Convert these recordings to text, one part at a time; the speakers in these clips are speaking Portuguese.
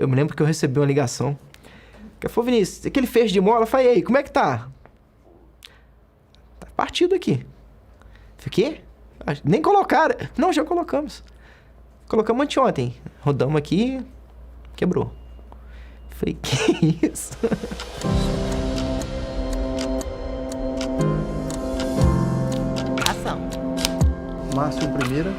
Eu me lembro que eu recebi uma ligação. Que falou, Vinícius, aquele feixe de mola, eu falei, ei, como é que tá? Tá partido aqui. Falei, quê? Nem colocaram. Não, já colocamos. Colocamos anteontem. Rodamos aqui, quebrou. Falei, que isso? Ação. Márcio, primeira.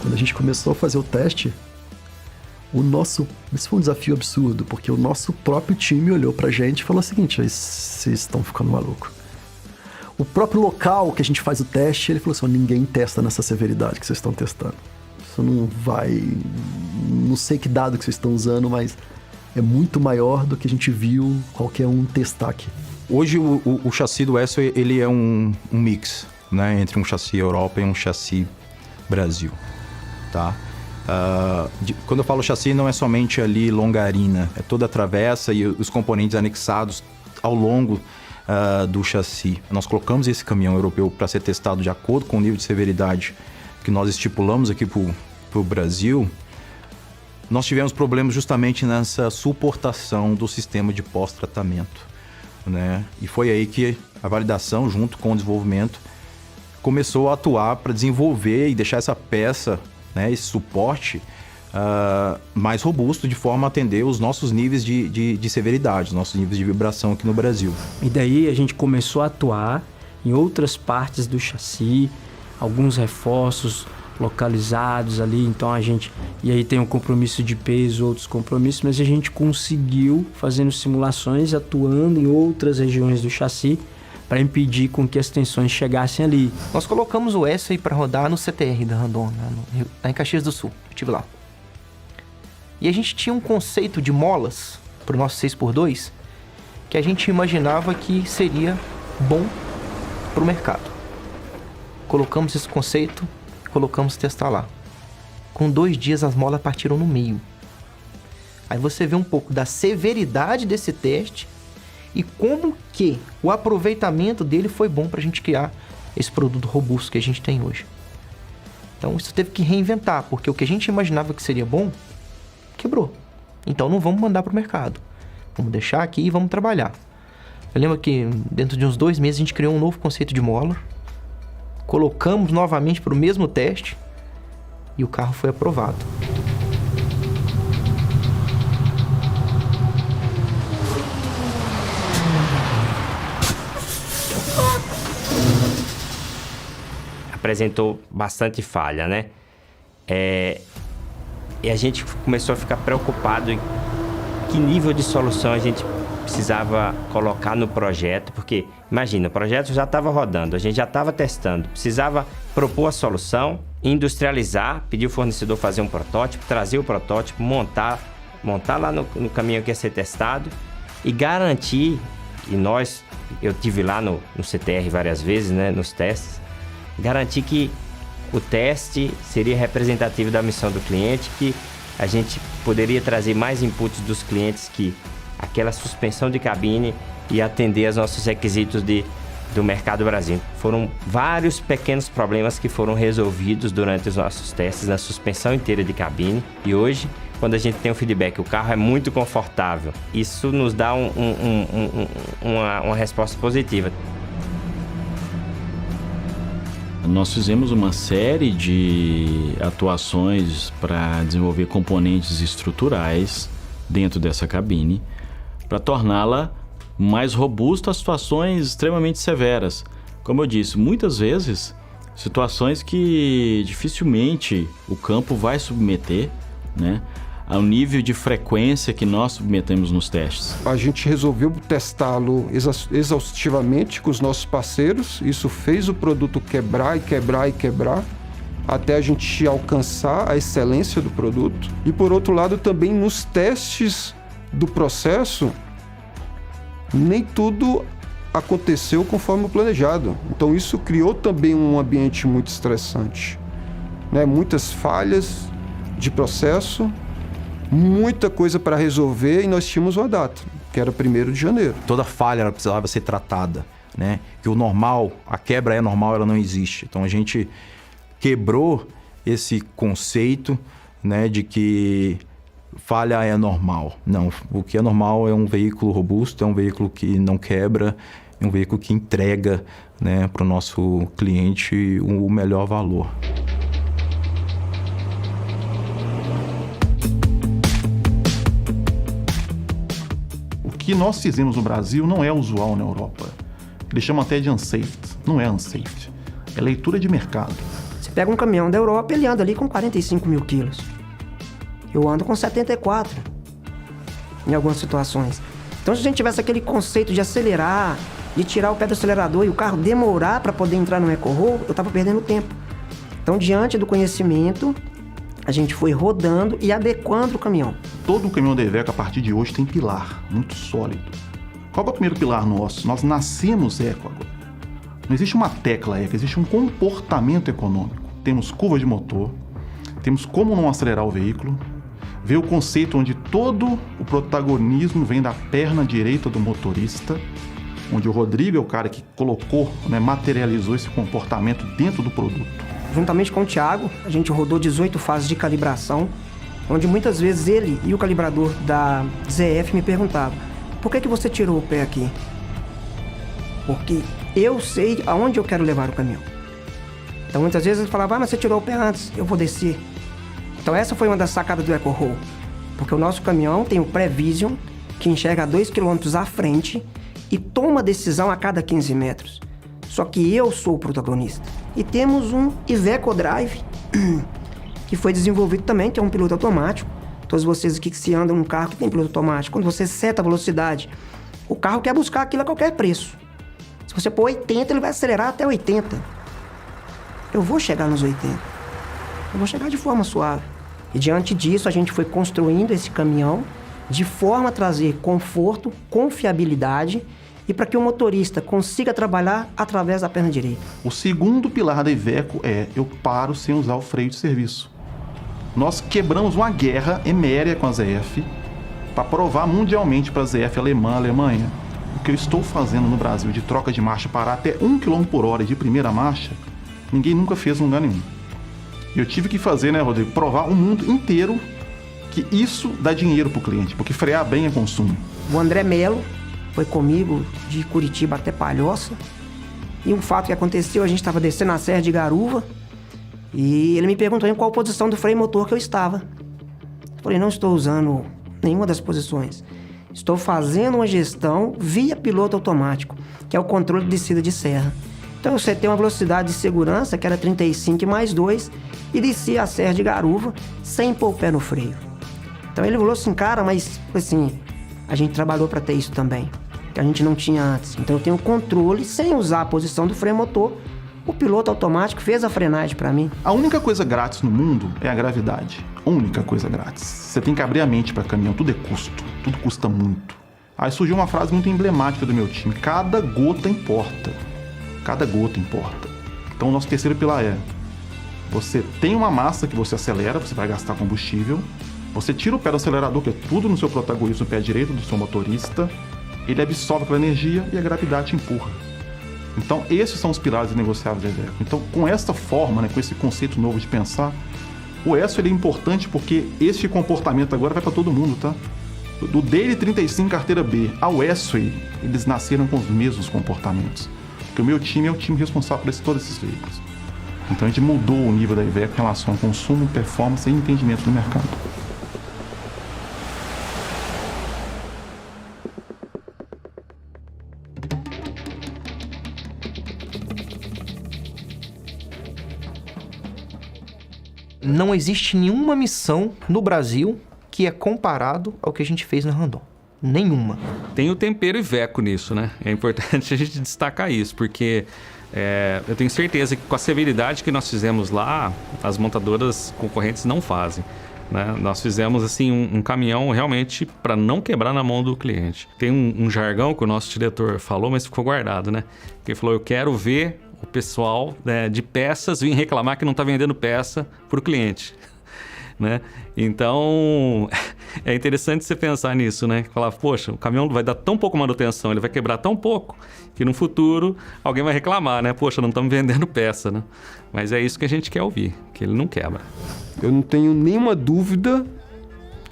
Quando a gente começou a fazer o teste, esse foi um desafio absurdo, porque o nosso próprio time olhou pra gente e falou o seguinte, vocês estão ficando malucos. O próprio local que a gente faz o teste, ele falou assim, ninguém testa nessa severidade que vocês estão testando. Isso não vai... Não sei que dado que vocês estão usando, mas é muito maior do que a gente viu qualquer um testar aqui. Hoje o chassi do Esso, ele é um mix, né, entre um chassi Europa e um chassi Brasil. Tá? Quando eu falo chassi, não é somente ali longarina, é toda a travessa e os componentes anexados ao longo do chassi. Nós colocamos esse caminhão europeu para ser testado de acordo com o nível de severidade que nós estipulamos aqui para o Brasil. Nós tivemos problemas justamente nessa suportação do sistema de pós-tratamento, né? E foi aí que a validação, junto com o desenvolvimento, começou a atuar para desenvolver e deixar essa peça, né, esse suporte mais robusto, de forma a atender os nossos níveis de severidade, os nossos níveis de vibração aqui no Brasil. E daí a gente começou a atuar em outras partes do chassi, alguns reforços localizados ali, então e aí tem um compromisso de peso, outros compromissos, mas a gente conseguiu, fazendo simulações, atuando em outras regiões do chassi, para impedir com que as tensões chegassem ali. Nós colocamos o Esso aí para rodar no CTR da Randon, lá em Caxias do Sul. Eu estive lá. E a gente tinha um conceito de molas para o nosso 6x2 que a gente imaginava que seria bom para o mercado. Colocamos esse conceito, colocamos testar lá. Com 2 dias as molas partiram no meio. Aí você vê um pouco da severidade desse teste e como que o aproveitamento dele foi bom para a gente criar esse produto robusto que a gente tem hoje. Então isso teve que reinventar, porque o que a gente imaginava que seria bom, quebrou. Então não vamos mandar para o mercado. Vamos deixar aqui e vamos trabalhar. Eu lembro que dentro de uns 2 meses a gente criou um novo conceito de mola, colocamos novamente para o mesmo teste e o carro foi aprovado. Apresentou bastante falha, né? E a gente começou a ficar preocupado em que nível de solução a gente precisava colocar no projeto, porque, imagina, o projeto já estava rodando, a gente já estava testando, precisava propor a solução, industrializar, pedir o fornecedor fazer um protótipo, trazer o protótipo, montar lá no caminhão que ia ser testado e garantir, eu tive lá no CTR várias vezes, né, nos testes, garantir que o teste seria representativo da missão do cliente, que a gente poderia trazer mais inputs dos clientes, que aquela suspensão de cabine ia atender aos nossos requisitos do mercado Brasil. Foram vários pequenos problemas que foram resolvidos durante os nossos testes na suspensão inteira de cabine. E hoje, quando a gente tem o feedback, o carro é muito confortável, isso nos dá uma resposta positiva. Nós fizemos uma série de atuações para desenvolver componentes estruturais dentro dessa cabine, para torná-la mais robusta a situações extremamente severas. Como eu disse, muitas vezes, situações que dificilmente o campo vai submeter, né, ao nível de frequência que nós submetemos nos testes? A gente resolveu testá-lo exaustivamente com os nossos parceiros. Isso fez o produto quebrar e quebrar e quebrar, até a gente alcançar a excelência do produto. E por outro lado, também nos testes do processo, nem tudo aconteceu conforme o planejado. Então isso criou também um ambiente muito estressante, né? Muitas falhas de processo, muita coisa para resolver, e nós tínhamos uma data, que era 1º de janeiro. Toda falha ela precisava ser tratada, né? Que o normal, a quebra é normal, ela não existe. Então a gente quebrou esse conceito, né, de que falha é normal. Não, o que é normal é um veículo robusto, é um veículo que não quebra, é um veículo que entrega, né, para o nosso cliente o melhor valor. O que nós fizemos no Brasil não é usual na Europa. Eles chamam até de unsafe. Não é unsafe. É leitura de mercado. Você pega um caminhão da Europa, ele anda ali com 45 mil quilos. Eu ando com 74, em algumas situações. Então, se a gente tivesse aquele conceito de acelerar, de tirar o pé do acelerador e o carro demorar para poder entrar no eco-roll, eu estava perdendo tempo. Então, diante do conhecimento, a gente foi rodando e adequando o caminhão. Todo caminhão da Iveco, a partir de hoje, tem pilar muito sólido. Qual é o primeiro pilar nosso? Nós nascemos eco agora. Não existe uma tecla eco, existe um comportamento econômico. Temos curva de motor, temos como não acelerar o veículo, vê o conceito onde todo o protagonismo vem da perna direita do motorista, onde o Rodrigo é o cara que colocou, né, materializou esse comportamento dentro do produto. Juntamente com o Thiago, a gente rodou 18 fases de calibração, onde muitas vezes ele e o calibrador da ZF me perguntavam: por que você tirou o pé aqui? Porque eu sei aonde eu quero levar o caminhão. Então muitas vezes ele falava: mas você tirou o pé antes, eu vou descer. Então essa foi uma das sacadas do eco-roll, porque o nosso caminhão tem o Prevision, que enxerga 2 km à frente e toma decisão a cada 15 metros. Só que eu sou o protagonista. E temos um Iveco Drive, que foi desenvolvido também, que é um piloto automático. Todos vocês aqui que se andam num carro que tem piloto automático, quando você seta a velocidade, o carro quer buscar aquilo a qualquer preço. Se você pôr 80, ele vai acelerar até 80. Eu vou chegar nos 80. Eu vou chegar de forma suave. E diante disso, a gente foi construindo esse caminhão de forma a trazer conforto, confiabilidade e para que o motorista consiga trabalhar através da perna direita. O segundo pilar da Iveco é: eu paro sem usar o freio de serviço. Nós quebramos uma guerra emérea com a ZF para provar mundialmente para a ZF alemã, Alemanha, o que eu estou fazendo no Brasil de troca de marcha, parar até 1 km por hora de primeira marcha, ninguém nunca fez em lugar nenhum. E eu tive que fazer, né, Rodrigo, provar o mundo inteiro que isso dá dinheiro pro cliente, porque frear bem é consumo. O André Melo foi comigo de Curitiba até Palhoça. E um fato que aconteceu, a gente estava descendo a Serra de Garuva e ele me perguntou em qual posição do freio motor que eu estava. Eu falei: não estou usando nenhuma das posições. Estou fazendo uma gestão via piloto automático, que é o controle de descida de serra. Então você tem uma velocidade de segurança que era 35 mais 2 e descia a Serra de Garuva sem pôr o pé no freio. Então ele falou assim: cara, mas assim, a gente trabalhou para ter isso também, que a gente não tinha antes. Então eu tenho controle sem usar a posição do freio motor. O piloto automático fez a frenagem para mim. A única coisa grátis no mundo é a gravidade. A única coisa grátis. Você tem que abrir a mente para caminhão, tudo é custo, tudo custa muito. Aí surgiu uma frase muito emblemática do meu time: cada gota importa. Cada gota importa. Então o nosso terceiro pilar é: você tem uma massa que você acelera, você vai gastar combustível, você tira o pé do acelerador, que é tudo no seu protagonismo, no pé direito do seu motorista, ele absorve aquela energia e a gravidade te empurra. Então esses são os pilares negociáveis da Iveco. Então com essa forma, né, com esse conceito novo de pensar, o ESSO ele é importante porque esse comportamento agora vai para todo mundo, tá? Do Daily 35 carteira B ao ESSO, eles nasceram com os mesmos comportamentos. Porque o meu time é o time responsável por todos esses veículos. Então a gente mudou o nível da Iveco em relação ao consumo, performance e entendimento do mercado. Não existe nenhuma missão no Brasil que é comparado ao que a gente fez na Randon. Nenhuma. Tem o tempero Iveco nisso, né? É importante a gente destacar isso, porque eu tenho certeza que com a severidade que nós fizemos lá, as montadoras concorrentes não fazem. Né? Nós fizemos assim um caminhão realmente para não quebrar na mão do cliente. Tem um jargão que o nosso diretor falou, mas ficou guardado, né? Ele falou: eu quero ver o pessoal, né, de peças vir reclamar que não está vendendo peça para o cliente. Né? Então, é interessante você pensar nisso, né? Falar, poxa, o caminhão vai dar tão pouco manutenção, ele vai quebrar tão pouco, que no futuro alguém vai reclamar, né? Poxa, não estamos vendendo peça, né? Mas é isso que a gente quer ouvir, que ele não quebra. Eu não tenho nenhuma dúvida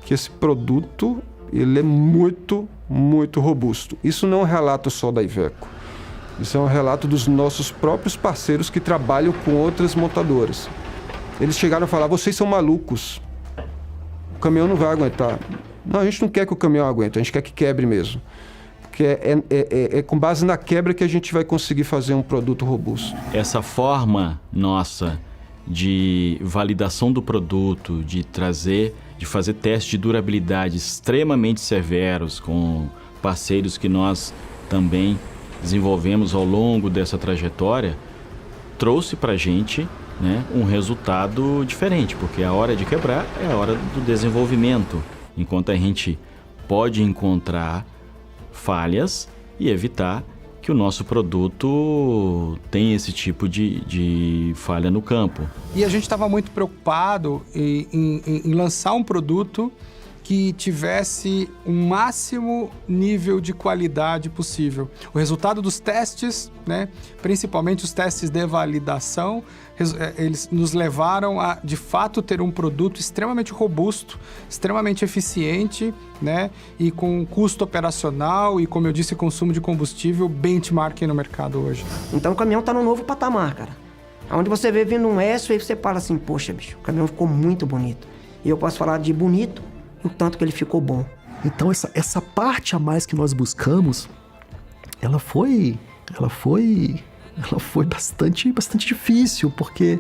que esse produto, ele é muito, muito robusto. Isso não é um relato só da Iveco. Isso é um relato dos nossos próprios parceiros que trabalham com outras montadoras. Eles chegaram a falar: vocês são malucos, o caminhão não vai aguentar. Não, a gente não quer que o caminhão aguente, a gente quer que quebre mesmo. Porque é com base na quebra que a gente vai conseguir fazer um produto robusto. Essa forma nossa de validação do produto, de fazer testes de durabilidade extremamente severos com parceiros que nós também desenvolvemos ao longo dessa trajetória, trouxe para a gente, né, um resultado diferente, porque a hora de quebrar é a hora do desenvolvimento, enquanto a gente pode encontrar falhas e evitar que o nosso produto tenha esse tipo de falha no campo. E a gente estava muito preocupado em lançar um produto que tivesse o máximo nível de qualidade possível. O resultado dos testes, né, principalmente os testes de validação, eles nos levaram a, de fato, ter um produto extremamente robusto, extremamente eficiente, né, e com custo operacional e, como eu disse, consumo de combustível benchmark no mercado hoje. Então o caminhão está num novo patamar, cara. Onde você vê vindo um S e você fala assim: poxa, bicho, o caminhão ficou muito bonito. E eu posso falar de bonito o tanto que ele ficou bom. Então essa parte a mais que nós buscamos, ela foi bastante difícil, porque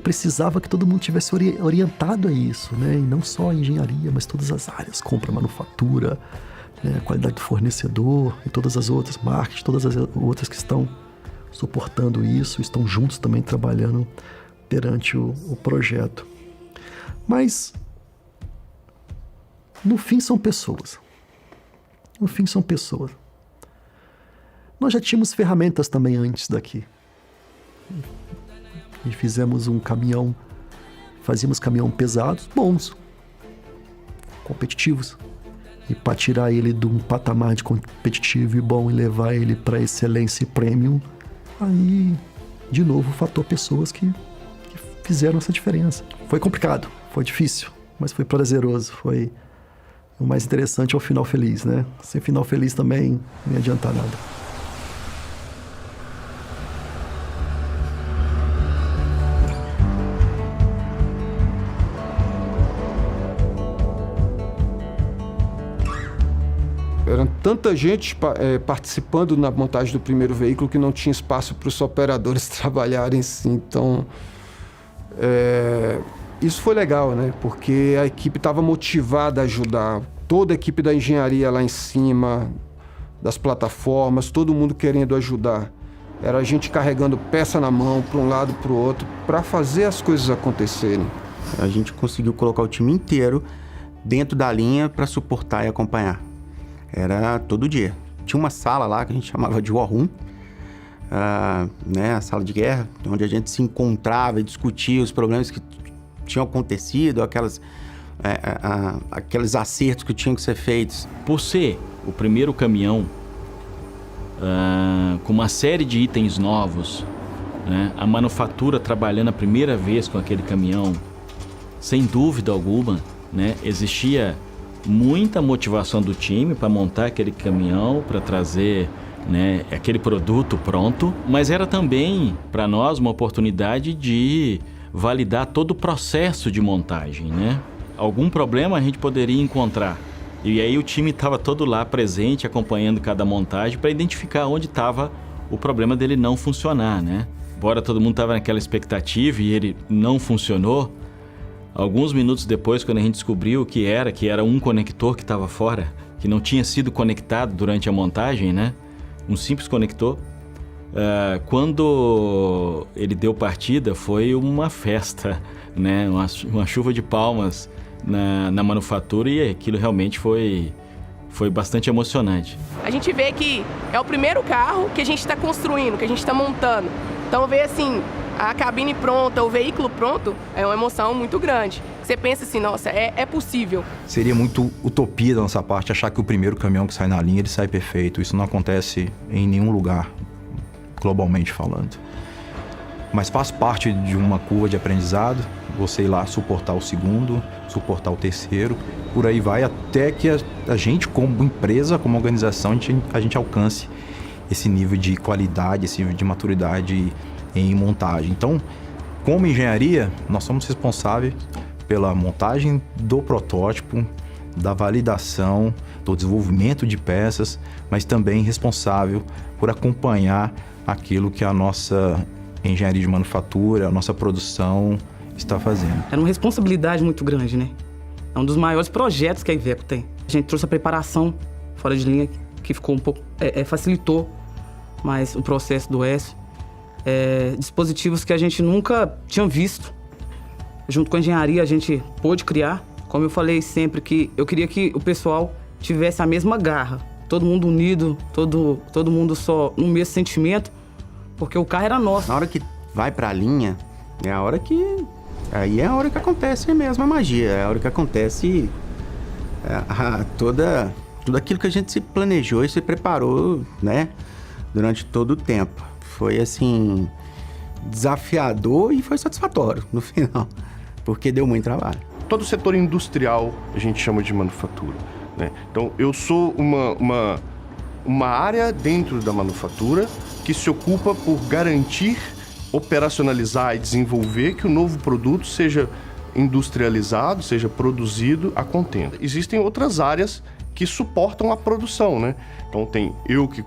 precisava que todo mundo tivesse orientado a isso, né? E não só a engenharia, mas todas as áreas, compra, manufatura, né? A qualidade do fornecedor e todas as outras, marketing, todas as outras que estão suportando isso, estão juntos também trabalhando perante o projeto. Mas no fim são pessoas. Nós já tínhamos ferramentas também antes daqui. E fizíamos caminhão pesados, bons, competitivos. E para tirar ele de um patamar de competitivo e bom e levar ele para excelência e premium, aí, de novo, o fator pessoas que fizeram essa diferença. Foi complicado, foi difícil, mas foi prazeroso, foi... O mais interessante é o final feliz, né? Sem final feliz também não ia adiantar nada. Era tanta gente participando na montagem do primeiro veículo que não tinha espaço para os operadores trabalharem assim. Então, isso foi legal, né? Porque a equipe estava motivada a ajudar. Toda a equipe da engenharia lá em cima, das plataformas, todo mundo querendo ajudar. Era a gente carregando peça na mão, para um lado, para o outro, para fazer as coisas acontecerem. A gente conseguiu colocar o time inteiro dentro da linha para suportar e acompanhar. Era todo dia. Tinha uma sala lá que a gente chamava de War Room, né? A sala de guerra, onde a gente se encontrava e discutia os problemas que tinham acontecido, aqueles acertos que tinham que ser feitos. Por ser o primeiro caminhão com uma série de itens novos, né? A manufatura trabalhando a primeira vez com aquele caminhão, sem dúvida alguma, né? Existia muita motivação do time para montar aquele caminhão, para trazer, né, aquele produto pronto, mas era também para nós uma oportunidade de validar todo o processo de montagem, né? Algum problema a gente poderia encontrar. E aí o time estava todo lá presente, acompanhando cada montagem para identificar onde estava o problema dele não funcionar, né? Embora todo mundo estava naquela expectativa e ele não funcionou, Alguns minutos depois, quando a gente descobriu que era um conector que estava fora, que não tinha sido conectado durante a montagem, né? Um simples conector. Quando ele deu partida, foi uma festa, né? Uma chuva de palmas na manufatura, e aquilo realmente foi bastante emocionante. A gente vê que é o primeiro carro que a gente está construindo, que a gente está montando. Então ver assim, a cabine pronta, o veículo pronto, é uma emoção muito grande. Você pensa assim, nossa, é possível. Seria muito utopia da nossa parte achar que o primeiro caminhão que sai na linha, ele sai perfeito. Isso não acontece em nenhum lugar, globalmente falando. Mas faz parte de uma curva de aprendizado, você ir lá suportar o segundo, suportar o terceiro, por aí vai, até que a gente, como empresa, como organização, a gente alcance esse nível de qualidade, esse nível de maturidade em montagem. Então, como engenharia, nós somos responsáveis pela montagem do protótipo, da validação, do desenvolvimento de peças, mas também responsável por acompanhar aquilo que a nossa engenharia de manufatura, a nossa produção está fazendo. Era uma responsabilidade muito grande, né? É um dos maiores projetos que a Iveco tem. A gente trouxe a preparação fora de linha, que ficou um pouco... facilitou mais o processo do Écio. Dispositivos que a gente nunca tinha visto. Junto com a engenharia, a gente pôde criar. Como eu falei sempre, que eu queria que o pessoal tivesse a mesma garra. Todo mundo unido, todo mundo só no mesmo sentimento, porque o carro era nosso. Na hora que vai pra linha, é a hora que... Aí é a hora que acontece mesmo a magia. É a hora que acontece tudo aquilo que a gente se planejou e se preparou, né? Durante todo o tempo. Foi, assim, desafiador e foi satisfatório no final, porque deu muito trabalho. Todo o setor industrial a gente chama de manufatura, né? Então, eu sou uma área dentro da manufatura que se ocupa por garantir, operacionalizar e desenvolver que o novo produto seja industrializado, seja produzido a contento. Existem outras áreas que suportam a produção, né? Então tem eu que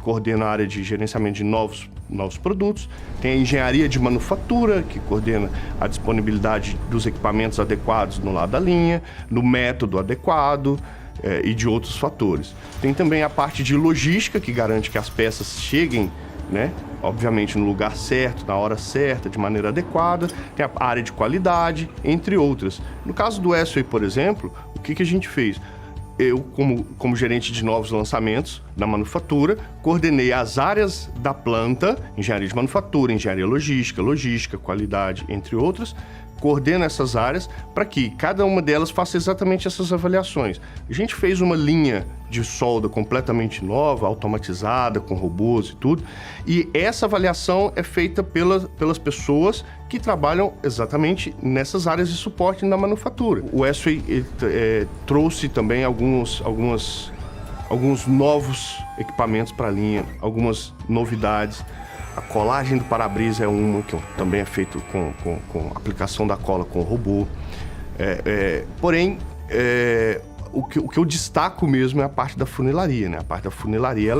coordeno a área de gerenciamento de novos produtos, tem a engenharia de manufatura, que coordena a disponibilidade dos equipamentos adequados no lado da linha, no método adequado e de outros fatores. Tem também a parte de logística, que garante que as peças cheguem, né, obviamente no lugar certo, na hora certa, de maneira adequada. Tem a área de qualidade, entre outras. No caso do Écio, por exemplo, o que a gente fez? Eu, como gerente de novos lançamentos na manufatura, coordenei as áreas da planta, engenharia de manufatura, engenharia logística, qualidade, entre outras. Coordeno essas áreas para que cada uma delas faça exatamente essas avaliações. A gente fez uma linha de solda completamente nova, automatizada, com robôs e tudo, e essa avaliação é feita pelas pessoas que trabalham exatamente nessas áreas de suporte na manufatura. O Écio trouxe também alguns novos equipamentos para a linha, algumas novidades. A colagem do para-brisa é uma que também é feito com aplicação da cola com o robô. Porém, o que eu destaco mesmo é a parte da funilaria, né? A parte da funilaria,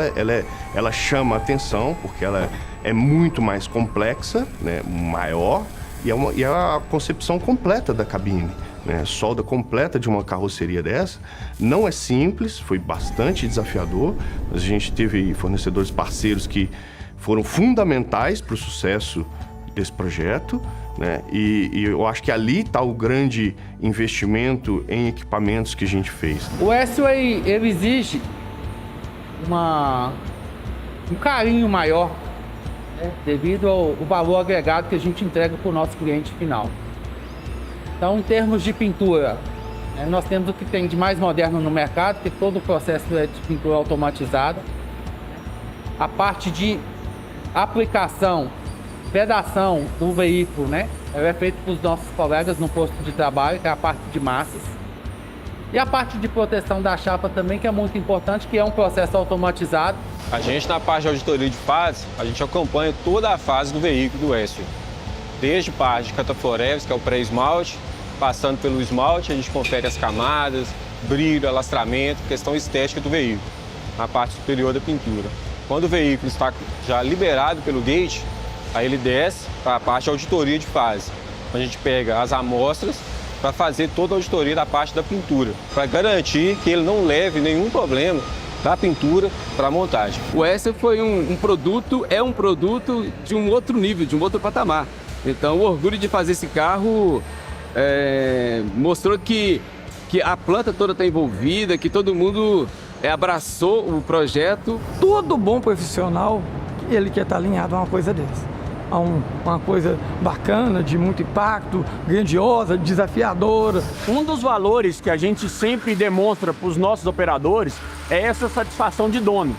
ela chama a atenção porque ela é muito mais complexa, né? Maior, e é a concepção completa da cabine, né? Solda completa de uma carroceria dessa não é simples, foi bastante desafiador. A gente teve fornecedores parceiros que foram fundamentais para o sucesso desse projeto, né? E eu acho que ali está o grande investimento em equipamentos que a gente fez. O Écio, ele exige um carinho maior, né? Devido ao valor agregado que a gente entrega para o nosso cliente final. Então, em termos de pintura, né, nós temos o que tem de mais moderno no mercado, que todo o processo é de pintura automatizada. A parte de aplicação, vedação do veículo, né? Ela é feita pelos nossos colegas no posto de trabalho, que é a parte de massas. E a parte de proteção da chapa também, que é muito importante, que é um processo automatizado. A gente, na parte de auditoria de fase, a gente acompanha toda a fase do veículo do Écio. Desde parte de cataflorese, que é o pré-esmalte, passando pelo esmalte, a gente confere as camadas, brilho, alastramento, questão estética do veículo, na parte superior da pintura. Quando o veículo está já liberado pelo gate, aí ele desce para a parte de auditoria de fase. A gente pega as amostras para fazer toda a auditoria da parte da pintura, para garantir que ele não leve nenhum problema da pintura para a montagem. O Essel foi um produto de um outro nível, de um outro patamar. Então, o orgulho de fazer esse carro mostrou que a planta toda está envolvida, que todo mundo abraçou o projeto. Todo bom profissional, ele quer estar alinhado a uma coisa dessa. A uma coisa bacana, de muito impacto, grandiosa, desafiadora. Um dos valores que a gente sempre demonstra para os nossos operadores é essa satisfação de dono.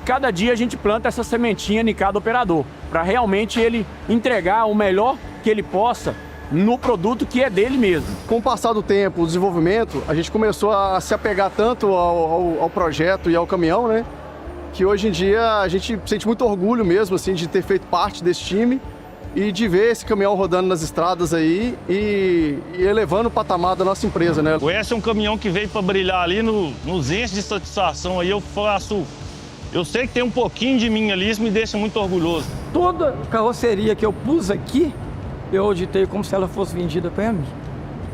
Cada dia a gente planta essa sementinha em cada operador, para realmente ele entregar o melhor que ele possa no produto que é dele mesmo. Com o passar do tempo, o desenvolvimento, a gente começou a se apegar tanto ao projeto e ao caminhão, né? Que hoje em dia a gente sente muito orgulho mesmo, assim, de ter feito parte desse time e de ver esse caminhão rodando nas estradas aí e elevando o patamar da nossa empresa, né? O S é um caminhão que veio para brilhar ali, nos enche de satisfação aí, eu sei que tem um pouquinho de mim ali, isso me deixa muito orgulhoso. Toda carroceria que eu pus aqui, eu auditei como se ela fosse vendida para mim.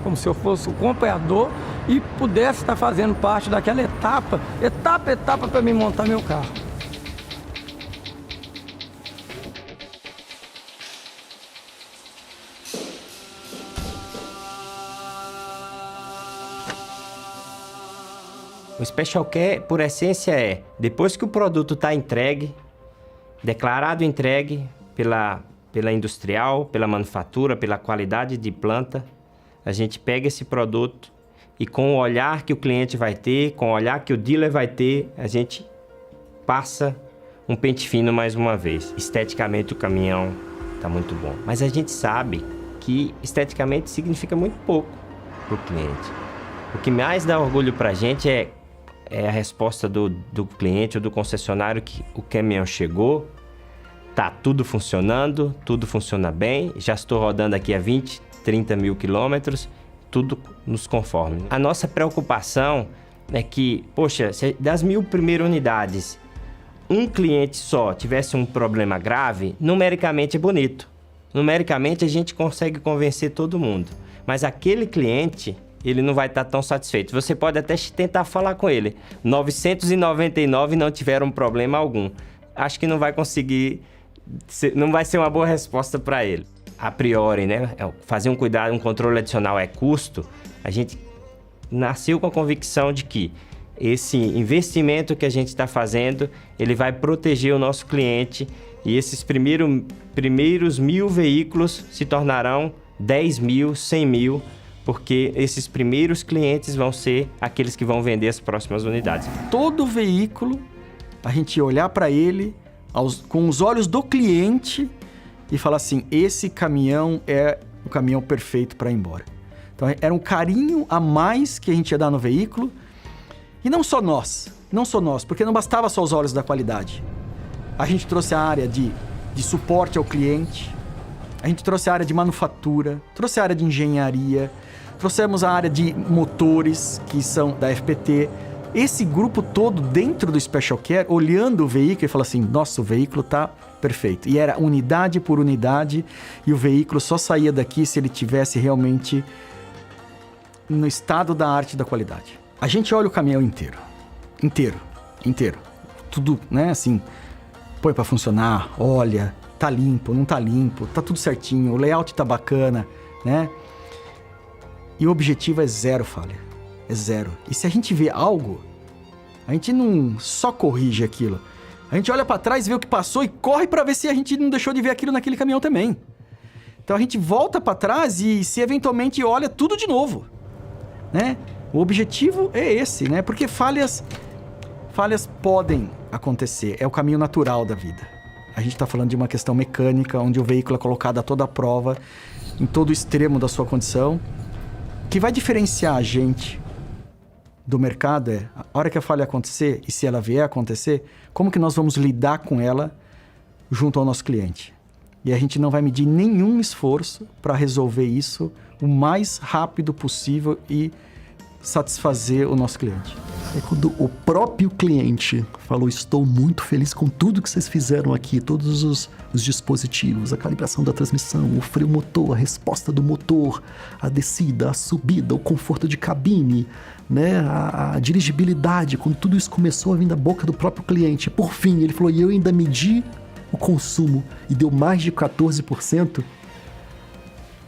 Como se eu fosse o comprador e pudesse estar fazendo parte daquela etapa para mim montar meu carro. O Special Care, por essência, depois que o produto está entregue, declarado entregue pela industrial, pela manufatura, pela qualidade de planta, a gente pega esse produto e com o olhar que o cliente vai ter, com o olhar que o dealer vai ter, a gente passa um pente fino mais uma vez. Esteticamente o caminhão está muito bom, mas a gente sabe que esteticamente significa muito pouco para o cliente. O que mais dá orgulho para a gente é a resposta do cliente ou do concessionário que o caminhão chegou, tá tudo funcionando, tudo funciona bem, já estou rodando aqui a 20, 30 mil quilômetros, tudo nos conforme. A nossa preocupação é que, poxa, se das 1.000 primeiras unidades, um cliente só tivesse um problema grave, numericamente é bonito. Numericamente a gente consegue convencer todo mundo, mas aquele cliente, ele não vai estar tão satisfeito. Você pode até tentar falar com ele. 999 não tiveram problema algum. Acho que não vai conseguir, não vai ser uma boa resposta para ele. A priori, né? Fazer um controle adicional é custo. A gente nasceu com a convicção de que esse investimento que a gente está fazendo, ele vai proteger o nosso cliente e esses primeiros 1.000 veículos se tornarão 10 mil, 100 mil, porque esses primeiros clientes vão ser aqueles que vão vender as próximas unidades. Todo veículo, a gente olhar para ele com os olhos do cliente e falar assim, esse caminhão é o caminhão perfeito para ir embora. Então era um carinho a mais que a gente ia dar no veículo. E não só nós, porque não bastava só os olhos da qualidade. A gente trouxe a área de suporte ao cliente, a gente trouxe a área de manufatura, trouxe a área de engenharia, trouxemos a área de motores, que são da FPT. Esse grupo todo dentro do Special Care, olhando o veículo e falando assim, nossa, o veículo está perfeito. E era unidade por unidade, e o veículo só saía daqui se ele tivesse realmente no estado da arte da qualidade. A gente olha o caminhão inteiro. Tudo, né, assim, põe para funcionar, olha, tá limpo, não tá limpo, tá tudo certinho, o layout tá bacana, né? E o objetivo é zero falha, é zero. E se a gente vê algo, a gente não só corrige aquilo, a gente olha para trás, vê o que passou e corre para ver se a gente não deixou de ver aquilo naquele caminhão também. Então a gente volta para trás e se eventualmente olha tudo de novo, né? O objetivo é esse, né? Porque falhas podem acontecer, é o caminho natural da vida. A gente está falando de uma questão mecânica, onde o veículo é colocado a toda a prova, em todo o extremo da sua condição. O que vai diferenciar a gente do mercado é, a hora que a falha acontecer, e se ela vier a acontecer, como que nós vamos lidar com ela junto ao nosso cliente. E a gente não vai medir nenhum esforço para resolver isso o mais rápido possível e satisfazer o nosso cliente. Aí quando o próprio cliente falou, estou muito feliz com tudo que vocês fizeram aqui, todos os dispositivos, a calibração da transmissão, o freio motor, a resposta do motor, a descida, a subida, o conforto de cabine, né, a dirigibilidade, quando tudo isso começou a vir da boca do próprio cliente. Por fim, ele falou, e eu ainda medi o consumo e deu mais de 14%.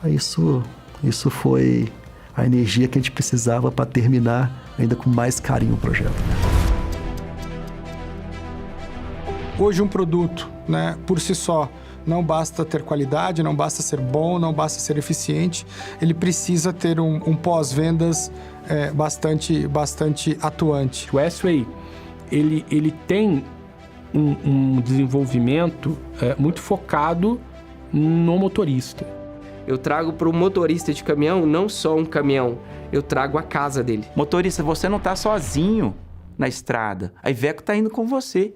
Aí isso foi a energia que a gente precisava para terminar ainda com mais carinho o projeto. Hoje um produto, né, por si só, não basta ter qualidade, não basta ser bom, não basta ser eficiente, ele precisa ter um pós-vendas bastante atuante. O S-Way, ele tem um desenvolvimento muito focado no motorista. Eu trago para o motorista de caminhão não só um caminhão, eu trago a casa dele. Motorista, você não está sozinho na estrada. A Iveco está indo com você.